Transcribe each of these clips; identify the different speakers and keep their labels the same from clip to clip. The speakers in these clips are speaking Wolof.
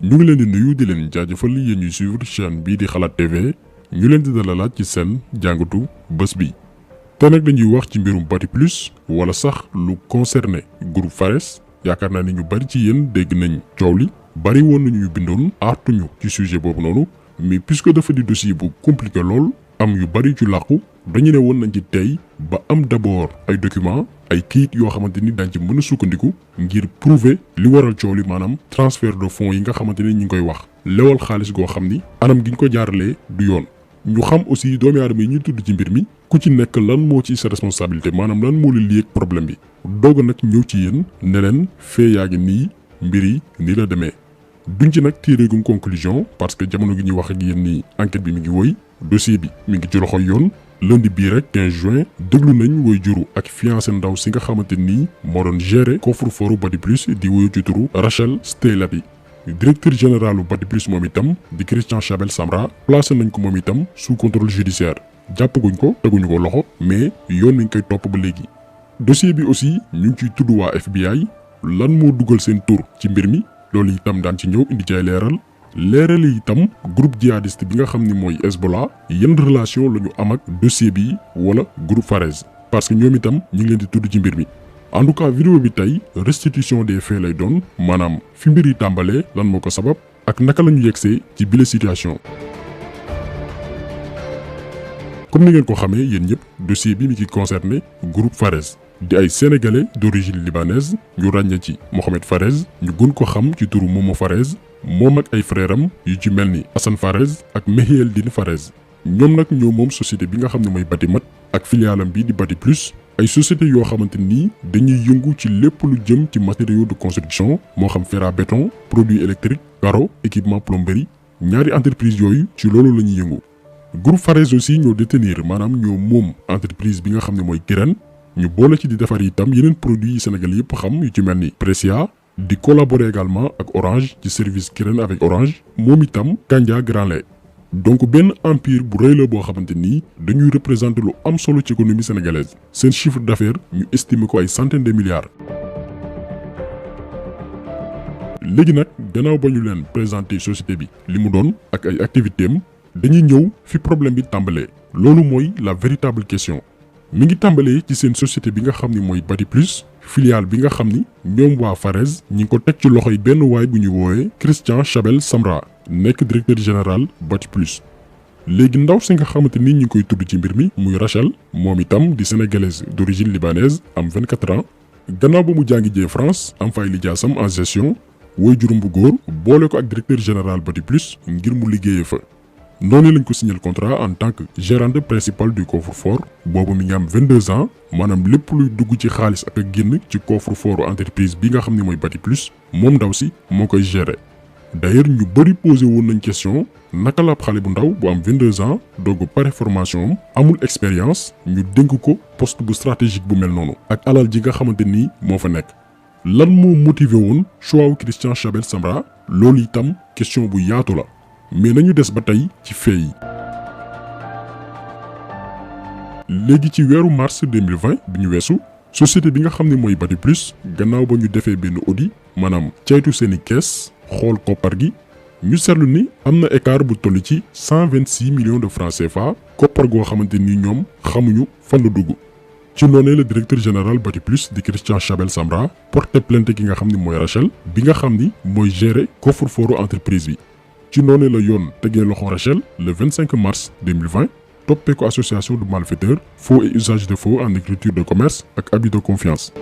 Speaker 1: ñu ngi leen di nuyu di leen jaajëfal yéen ñuy suivre chaîne bii di xalaat TV ñu leen di dalalaat ci seen jàngatu bés bi. te nag dañuy wax ci mbirum Bati Plus wala sax lu concerné groupe Fares yaakaar naa ni ñu bari ci yéen dégg nañ coow li bari woon nañu ñu bindoon artuñu ci sujet boobu noonu mais puisque dafa di dossier bu compliqué lool am yu bari ci làqu dañu ne woon nañ ci tey ba am d'abord ay documents ay kayit yoo xamante ni dañ ci mën a sukkandiku ngir prouver li waral coow li maanaam transfert de fonds yi nga xamante ni ñu ngi koy wax lewal xaalis goo xam ni anam gi ñu ko jaaralee du yoon. ñu xam aussi doomi aadama yi ñu tudd ci mbir mi ku ci nekk lan moo ci sa responsabilité maanaam lan moo la lii ak problème bi doog nag ñëw ci yéen ne leen fee yaa ngi nii mbir yi nii la demee. duñ ci nag tiré gum conclusion parce que jamono gi ñuy wax ak yéen nii enquête bi mi ngi woy dossier bi mi ngi ci loxoy yoon. lundi bii rek 15 juin déglu nañ woy juru ak fiancé ndaw si nga xamante nii moo doon gérer coffre-fort Bati Plus di woyu ci turu Rachel Steylaby. directeur général bu Bati Plus moom itam di Christian Chabel Samra placé nañ ko moom itam sous contrôle judiciaire jàppaguñ ko teguñu ko loxo mais yoon nañ koy topp ba léegi. dossier bi aussi ñu ngi ciy tudd waa FBI lan moo dugal seen tur ci mbir mi loolu itam daan ci ñëw indi ci ay leeral yi itam groupe djihadiste bi nga xam ni mooy Hezbollah yenn relation la ñu am ak dossier bi wala groupe Fares parce que ñoom itam ñu ngi leen di tudd ci mbir mi. en tout cas vidéo bi tey restitution des faits lay doon maanaam fi mbir yi tàmbalee lan moo ko sabab ak naka la ñu yegsee ci bile situation. comme ni ngeen ko xamee yéen ñëpp dossier bi mi ngi concerné groupe Fares di ay sénégalais d'origine libanaise ñu ràññee ci Mohamed Fares ñu gën ko xam ci turu Momo Fares moom ak ay frère am yu ci mel ni Hassan Fares ak Mehieldine Fares ñoom nag ñoo moom société bi nga xam ne mooy Batimat ak filialam bi di Bati Plus ay société yoo xamante ni dañuy yëngu ci lépp lu jëm ci matériaux de construction moo xam fer à béton produits électriques carreaux équipement plomberie ñaari entreprise yooyu ci loolu la ñuy yëngu. groupe Fares aussi ñoo détenir maanaam ñoo moom entreprise bi nga xam ne mooy Kirène ñu boole ci di defar itam yeneen produits yi Sénégal yëpp xam yu ci mel ni Precia di collaborer également ak Orange ci service Kirène avec Orange moom itam Kandia Grand Lait donc benn empire bu rëy la boo xamante ni dañuy représenter lu am solo ci économie sénégalaise seen chiffre d'affaires ñu estimer ko ay centaines de milliards. léegi nag gannaaw ba ñu leen présenter société bi li mu doon ak ay activités am dañuy ñëw fi problème bi tàmbalee loolu mooy la véritable question mi ngi tàmbalee ci seen société bi nga xam ni mooy Bati Plus filiale bi nga xam ni ñoom waa Fares ñi ngi ko teg ci loxoy benn waay bu ñu woowee Christian Chabel Samra nekk directeur général Bati Plus. léegi ndaw si nga xamante ni ñu ngi koy tudd ci mbir mi muy Rachel moom itam di sénégalaise d'origine libanaise am 24 ans gannaaw ba mu jàngi jee France am fay lijaasam en gestion woy juróom bu góor boole ko ak directeur général Bati Plus ngir mu liggéeyee fa. noonu lañ ko signé contrat en tant que gérante principale du coffre-fort boobu mi ngi am 22 ans maanaam lépp luy dugg ci xaalis ak a génn ci coffre-fort entreprise bi nga xam ne mooy Bati Plus moom ndaw si moo koy gérer. d'ailleurs ñu bëri posé woon nañ question naka la xale bu ndaw bu am 22 ans doog pare formation amul expérience ñu dénk ko poste bu stratégique bu mel noonu ak alal ji nga xamante ni moo fa nekk. lan moo motivé woon choix wu Christian Chabel Samra loolu itam question bu yaatu la. mais nañu des ba tey ci fee yi. léegi ci weeru mars 2020 bi ñu weesu société bi nga xam ne mooy Bati Plus gannaaw ba ñu defee benn audit maanaam ceytu seeni kees xool koppar gi ñu seetlu ni am na écart bu toll ci 126 millions de francs CFA koppar goo xamante ni ñoom xamuñu fan la dugg. ci noonee le directeur général Bati Plus di Christian Chabel Samra porté plainte ki nga xam ni mooy Rachel bi nga xam ni mooy gérer coffre-fort entreprise bi. ci noonu la yoon tegee loxo Rachel le 25 mars 2020 toppee ko association de malfaiteurs faux et usage de faux en écriture de commerce ak abus de confiance.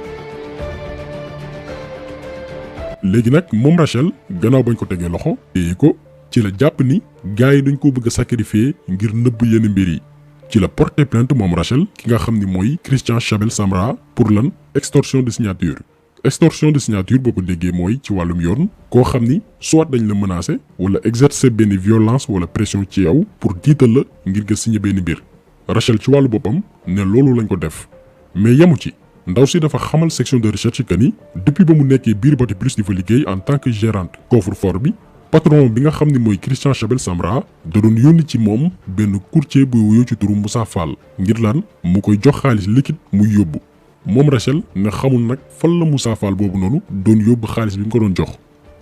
Speaker 1: léegi nag moom Rachel gannaaw bañ ko tegee loxo téye ko ci la jàpp ni gars yi dañ ko bëgg a sacrifier ngir nëbb yenn mbir yi ci la porté plainte moom Rachel ki nga xam ni mooy Christian Chabel Samra pour lan extorsion de signature. extorsion de signature boo ko déggee mooy ci wàllum yoon koo xam ni soit dañ la menacer wala exercer benn violence wala pression ci yow pour tiital la ngir nga signer benn mbir. Rachel ci wàllu boppam ne loolu lañ ko def mais yemu ci ndaw si dafa xamal section de recherche que ni depuis ba mu nekkee biir Bati Plus di fa liggéey en tant que gérante coffre-fort bi patron bi nga xam ni mooy Christian Chabel Samra da doon yónni ci moom benn courtier bu wuyoo ci turu Moussa Fall ngir lan mu koy jox xaalis liquide muy yóbbu. moom Rachel ne xamul nag fan la Moussa Fall boobu noonu doon yóbbu xaalis bi mu ko doon jox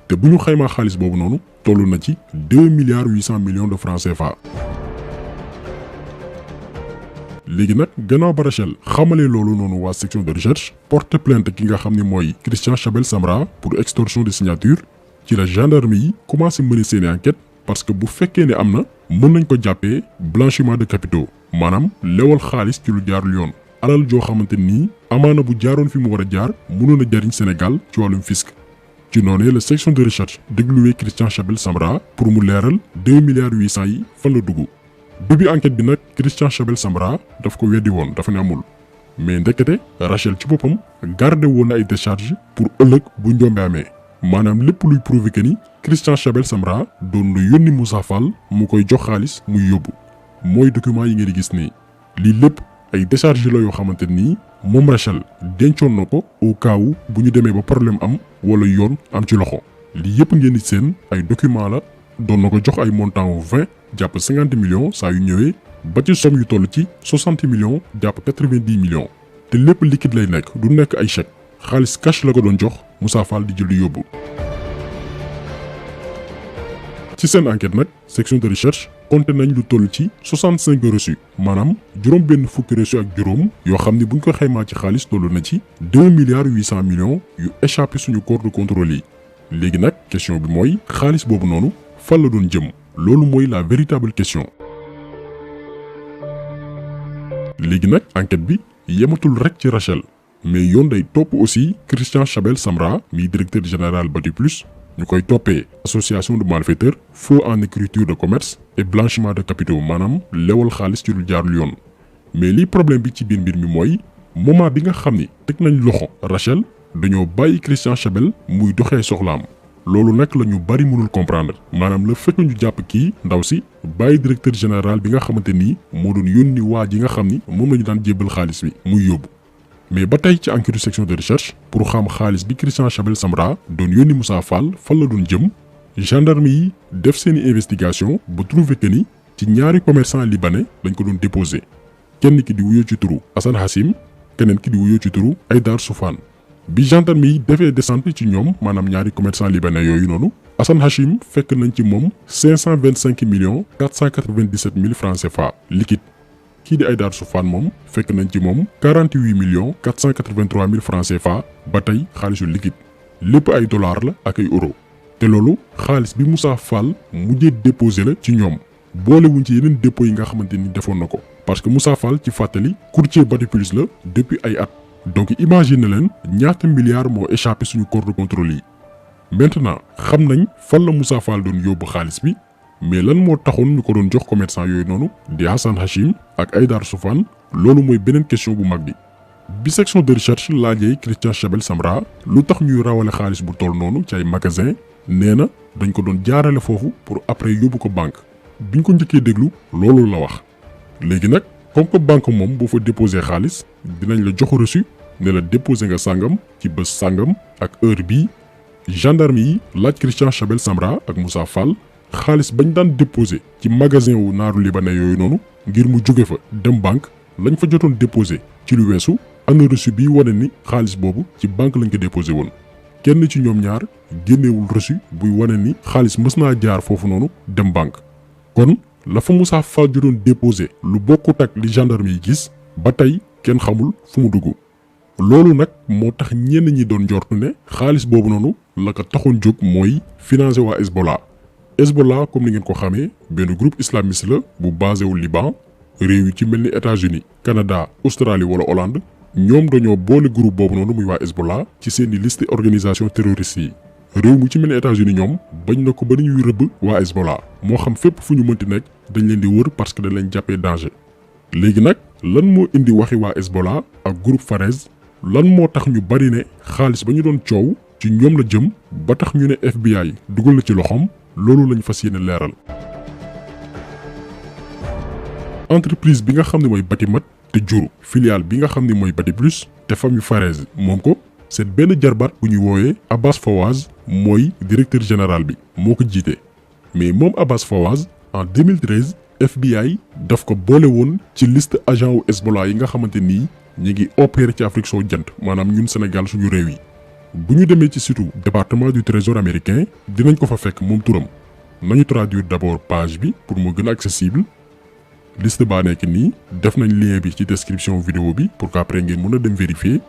Speaker 1: te bu ñu xaymaa xaalis boobu noonu toll na ci 2,8 milliards de francs CFA. léegi nag gannaaw ba Rachel xamalee loolu noonu waa section de recherche porte plainte ki nga xam ne mooy Christian Chabel Samra pour extorsion de signature ci la gendarme yi commencé mener seeni enquête parce que bu fekkee ne am na mën nañ ko jàppee blanchiment de capitaux maanaam lewal xaalis ci lu jaarul yoon alal joo xamante nii amaana bu jaaroon fi mu war a jaar mënoon a jariñ Sénégal ci wàllum fisc. ci noonee la section de recherche dégluwee Christian Chabel Samra pour mu leeral 2,8 milliards yi fan la dugg. début enquête bi nag Christian Chabel Samra daf ko weddi woon dafa ne amul mais ndekete Rachel ci boppam gardé woon na ay décharge pour ëllëg bu njombe amee maanaam lépp luy prouver que ni Christian Chabel Samra doon na yónni Moussa Fall mu koy jox xaalis muy yóbbu mooy document yi ngeen di gis nii lii lépp ay décharge la yoo xamante nii moom Rachel dencoon na ko au cas où bu ñu demee ba problème am wala yoon am ci loxo lii yëpp ngeen di seen ay document la doon na ko jox ay montant wu 20 jàpp 50 millions saa yu ñëwee ba ci somme yu toll ci 60 millions jàpp 90 millions te lépp liquide lay nekk du nekk ay chèque xaalis cash la ko doon jox Moussa Fall di jël di yóbbu. ci seen enquête nag section de recherche compté nañ lu toll ci 65 reçus maanaam juróom benn fukki reçus ak juróom yoo xam ni buñ ko xaymaa ci xaalis toll na ci 2,8 milliards yu échappé suñu corps de contrôle yi. léegi nag question bi mooy xaalis boobu noonu fan la doon jëm loolu mooy la véritable question. léegi nag enquête bi yematul rek ci Rachel mais yoon day topp aussi Christian Chabel Samra mi directeur général Batiplus ñu koy toppee association de malfaiteurs faux en écriture de commerce et blanchiment de capitaux maanaam lewal xaalis ci lu jaarul yoon. mais lii problème bi ci biir mbir mi mooy moment bi nga xam ni teg nañ loxo Rachel dañoo bàyyi Christian Chabel muy doxee soxlaam loolu nag la ñu bari mënul comprendre maanaam la fekk ñu jàpp kii ndaw si bàyyi directeur général bi nga xamante ni moo doon yónni waa ji nga xam ni moom la ñu daan jébbal xaalis bi muy yóbbu. mais ba tey ci enquête section de recherche pour xam xaalis bi Christian Chabel Samra doon yónni Moussa Fall fan la doon jëm gendarme yi def seeni investigation ba trouvé que ni ci ñaari commerçant libanais lañ ko doon déposé kenn ki di wuyoo ci turu Hassan Hassim keneen ki di wuyoo ci turu Aïdar Soufane. bi gendarme yi defee descente ci ñoom maanaam ñaari commerçant libanais yooyu noonu Hassan Hachim fekk nañ ci moom 525,497,000 francs CFA liquide kii di Aïdar Soufane moom fekk nañ ci moom 48,483,000 francs CFA ba tey xaalisu liquide lépp ay dollars la ak ay euros te loolu xaalis bi Moussa Fall mujjee déposé la ci ñoom boolewuñ ci yeneen dépôt yi nga xamante ni defoon na ko parce que Moussa Fall ci fàttali courtier Batiplus la depuis ay at. donc imagine leen ñaata milliards moo échappé suñu corps de contrôle yi maintenant xam nañ fan la Moussa Fall doon yóbbu xaalis bi mais lan moo taxoon ñu ko doon jox commerçant yooyu noonu di Hassan Hachim ak Aïdar Soufane loolu mooy beneen question bu mag bi. bi section de recherche laajee Christian Chabel Samra lu tax ñuy rawale xaalis bu toll noonu ci ay magasin nee na dañ ko doon jaarale foofu pour après yóbbu ko banque biñ ko njëkkee déglu loolu la wax. léegi nag comme que banque moom boo fa déposé xaalis dinañ la jox reçu ne la déposé nga sàngam ci bés sàngam ak heure bii gendarme yi laaj Christian Chabel Samra ak Moussa Fall xaalis bañ daan déposé ci magasin wu naaru libanais yooyu noonu ngir mu jóge fa dem banque lañ fa jotoon déposé ci lu weesu ana reçu bi wane ni xaalis boobu ci banque lañ ko déposé woon kenn ci ñoom ñaar génnewul reçu buy wane ni xaalis mës naa jaar foofu noonu dem banque kon la fa Moussa Fall jotoon déposé lu bokkut ak li gendarme yi gis ba tey kenn xamul fu mu dugg. loolu nag moo tax ñenn ñi doon njortu ne xaalis boobu noonu la ko taxoon jóg mooy financer waa Hezbollah. Hezbollah comme ni ngeen ko xamee benn groupe islamiste la bu basé wu Liban réew yi ci mel ni États-Unis Canada Australie wala Hollande ñoom dañoo boole groupe boobu noonu muy waa Hezbollah ci seeni liste organisation terroriste yi. réew mu ci mel ni États-Unis ñoom bañ na ko ba ñuy rëbb waa Hezbollah moo xam fépp fu ñu mënti nekk dañ leen di wër parce que dañ leen jàppee danger. léegi nag lan moo indi waxi waa Hezbollah ak groupe Fares lan moo tax ñu bari ne xaalis ba ñu doon coow ci ñoom la jëm ba tax ñu ne FBI dugal na ci loxoom loolu lañ fas yéene leeral. entreprise bi nga xam ne mooy Batimat te jur filiale bi nga xam ne mooy Batiplus te famille Fares moom ko seen benn jarbaat bu ñuy woowee Abbas Fawaz mooy directeur général bi moo ko jiite mais moom Abbas Fawaz en 2013 FBI daf ko boole woon ci liste agent wu Hezbollah yi nga xamante nii ñi ngi opérer ci Afrique soo jant maanaam ñun Sénégal suñu réew yi bu ñu demee ci site département du trésor américain dinañ ko fa fekk moom turam nañu traduire d'abord page bi pour mu gën a accessible liste baa nekk nii def nañ lien bi ci description vidéo bi pour qu'après ngeen mën a dem vérifier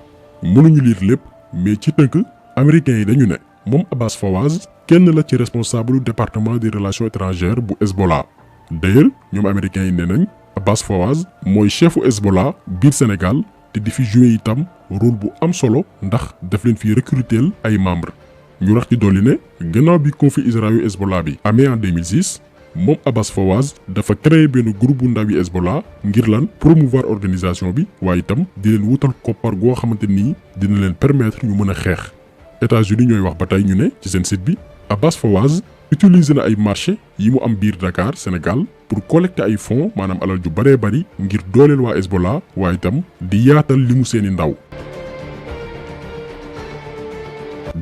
Speaker 1: mënuñu lire lépp mais ci tënk américains yi dañu ne moom Abbas Fawaz kenn la ci responsable département des relations étrangères bu Hezbollah d'ailleurs ñoom américains yi ne nañ Abbas Fawaz mooy chefu Hezbollah biir Sénégal te di fi jouer itam rôle bu am solo ndax daf leen fi recruter ay membres ñu rax ci dolli ne gannaaw bi conflit Israël-Hezbollah bi amee en 2006 moom Abbas Fawaz dafa créer benn groupe bu ndaw yi Hezbollah ngir lan promouvoir organisation bi waaye itam di leen wutal koppar goo xamante nii dina leen permettre ñu mën a xeex États-Unis ñooy wax ba tey ñu ne ci seen site bi Abbas Fawaz utiliser na ay marché yi mu am biir Dakar Sénégal pour collecter ay fonds maanaam alal ju baree bari ngir dooleel waa Hezbollah waaye itam di yaatal li mu seeni ndaw.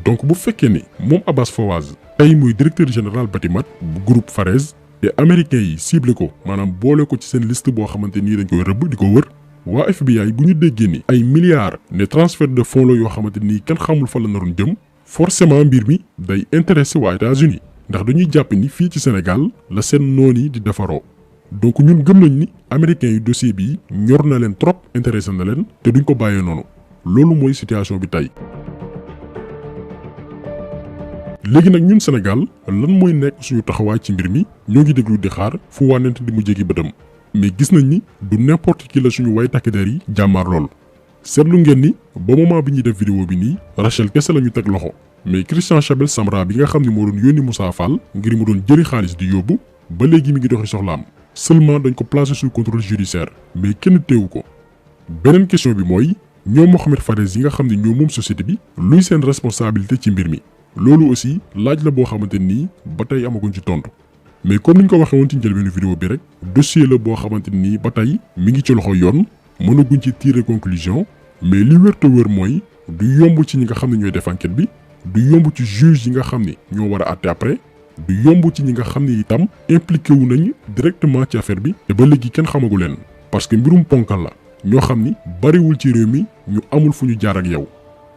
Speaker 1: donc bu fekkee ni moom Abbas Fawaz tey muy directeur général Batimat bu groupe Fares te américains yi ciblé ko maanaam boole ko ci seen liste boo xamante nii dañ koy rëbb di ko wër waa FBI bu ñu déggee ni ay milliards ne transfert de fonds la yoo xamante nii kenn xamul fa la naroon jëm forcément mbir mi day intéressé waa États-Unis ndax dañuy jàpp ni fii ci Sénégal la seen noon yi di defaroo donc ñun gëm nañ ni américains yi dossier bi ñor na leen trop intéressé na leen te duñ ko bàyyee noonu loolu mooy situation bi tey. léegi nag ñun Sénégal lan mooy nekk suñu taxawaay ci mbir mi ñoo ngi déglu di xaar fu wànnent di mu jéggi bëtam mais gis nañ ni du n'importe qui la suñu way takk der yi jàmmaar lool seetlu ngeen ni ba moment bi ñuy def vidéo bi nii Rachel kese la ñu teg loxo mais Christian Chabel Samra bi nga xam ne moo doon yónni Moussa Fall ngir mu doon jëli xaalis di yóbbu ba léegi mi ngi doxi soxlaam seulement dañ ko placer sous contrôle judiciaire mais kenn teewu ko. beneen question bi mooy ñoom Mohamed Fares yi nga xam ne ñoo moom société bi luy seen responsabilité ci mbir mi loolu aussi laaj la boo xamante nii ba tey amaguñ ci tontu mais comme ni ñu ko waxee woon ci njëlbeenu vidéo bi rek dossier la boo xamante nii ba tey mi ngi ci loxo yoon mënaguñ ci tirer conclusion mais li wér te wér mooy du yomb ci ñi nga xam ne ñooy def enquête bi du yomb ci juge yi nga xam ne ñoo war a àtte après du yomb ci ñi nga xam ne itam impliqué wu nañ directement ci affaire bi te ba léegi kenn xamagu leen parce que mbirum ponkal la ñoo xam ni bariwul ci réew mi ñu amul fu ñu jaar ak yow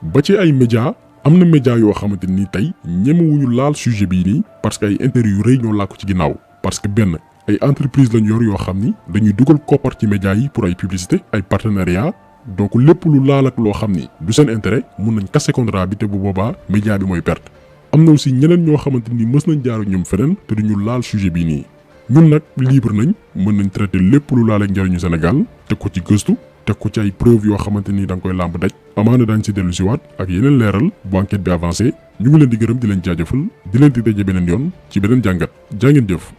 Speaker 1: ba ci ay média am na média yoo xamante ni tey ñemewuñu laal sujet bii nii parce que ay intérêt yu rëy ñoo làkku ci ginnaaw parce que benn ay entreprise lañ yor yoo xam ni dañuy dugal koppar ci média yi pour ay publicité ay partenariat donc lépp lu laal ak loo xam ni du seen intérêt mun nañ casser contrat bi te bu boobaa média bi mooy perte. am na aussi ñeneen ñoo xamante ni mës nañ jaar ak ñoom feneen te duñu laal sujet bii nii ñun nag libre nañ mën nañ traiter lépp lu laal ak njëriñu Sénégal teg ko ci gëstu teg ko ci ay preuve yoo xamante ni da nga koy làmb daj amaana daañ si dellu si waat ak yeneen leeral bu enquête bi avancé ñu ngi leen di gërëm di leen jaajëfal di leen di daje beneen yoon ci beneen jàngat jaa ngeen jëf.